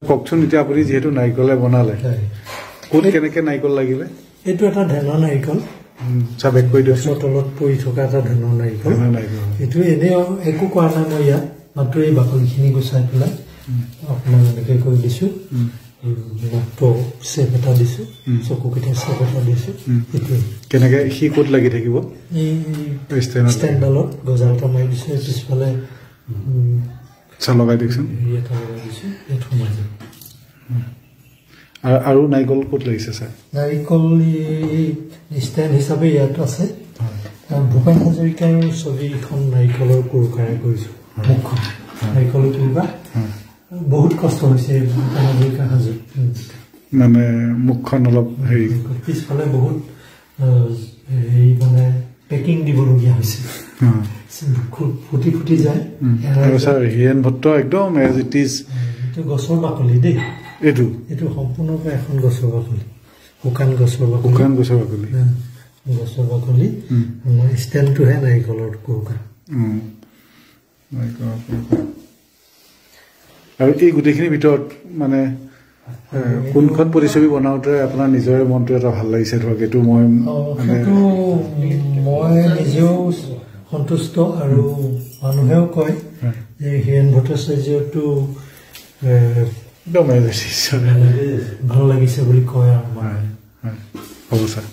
ককচোন এতিয়া আপুনি যেহেতু নাৰিকলে বনালে কোন কেনেকে নাৰিকল লাগিলে এটো এটা ধানৰ নাৰিকল সাবেক কৈ দিছো তলত পৰি থকা এটা ধানৰ নাৰিকল এটো এনে একো কোৱা নাই মই ইয়াত মাত্ৰ এই বাকলিখিনি গুচাই পেলাই আপোনালোকে কৈ দিছো মাত্ৰ চেপ এটা দিছো চকু কেইটা চেপ এটা দিছো এটো কেনেকে হি কোট লাগি থাকিব এই ষ্টেণ্ডালত গজালটা মাৰি দিছো পিছফালে লগাই দিছো এটা লগাই দিছো এটো মাৰি আৰু নাৰিকল কোট লাগিছে স্যাৰ নাৰিকল ষ্টেণ্ড হিচাপে ইয়াত আছে ভূপেন হাজৰিকাৰ ছবিখন নাৰিকলৰ কুৰুকাৰে কৰিছো মুখখন নাৰিকলৰ কুৰুকা বহুত কষ্ট হৈছে ভূপেন হাজৰিকাৰ হাজত মানে মুখখন অলপ হেৰি পিছফালে বহুত এই মানে পেকিং দিবলগীয়া হৈছে ফুটি ফুটি যায় স্যাৰ হিৰেন ভট্ট একদম এজ ইট ইজ এইটো গছৰ বাকলি দেই এইটো সম্পূৰ্ণকৈ এখন গছৰ বাকলি শুকান গছৰ বাকলি ষ্টেণ্ডটোহে নাৰিকলৰ কুৰুকা আৰু এই গোটেইখিনিৰ ভিতৰত মানে কোনখন প্ৰতিছবি বনাওঁতে আপোনাৰ নিজৰে মনটো এটা ভাল লাগিছে ধৰক এইটো মই নিজেও সন্তুষ্ট আৰু মানুহেও কয় যে হিৰেন ভট্টাচাৰ্যটো ভাল লাগিছে বুলি কয় আৰু হ'ব ছাৰ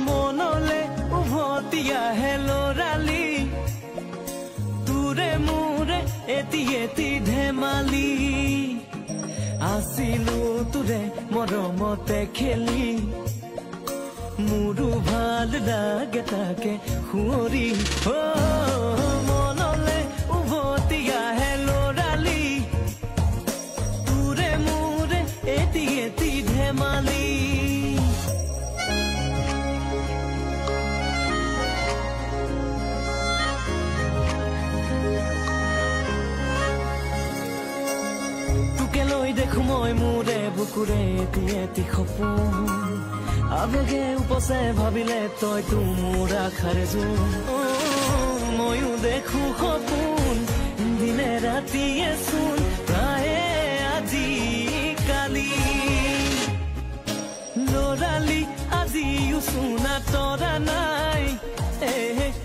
মনলে উভতিয়া হেলো ৰালি তুৰে মুৰে এতি ধেমালি আছিলো তুৰে মৰমতে খেলি মোৰো ভাল লাগে তাকে সুঁৱৰি মনলে উভতিয়া হেলো ৰালি তুৰে মুৰে এতি ধেমালি দেখো মই মোৰে বুকুৰে এটি সপোন আবেগে উপচে ভাবিলে তই মোৰ আশাৰে জোন ময়ো দেখো সপোন দিনে ৰাতিয়ে চোন প্ৰায়ে আজি কালি লৰালি আজিও চোনা তৰা নাই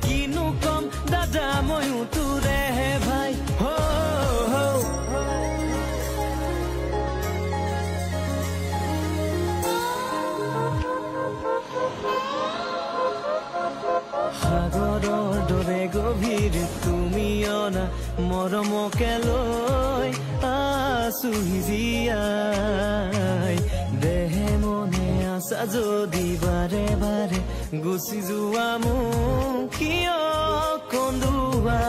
কিনো কম দাদা ময়ো তোৰে ভাই সাগৰৰ দৰে গভীৰ তুমি অনা মৰমকে লৈ আছো জীয়াই দেহে মনে আছা যদি বাৰে বাৰে গুচি যোৱা মোক কিয় কন্দুৱা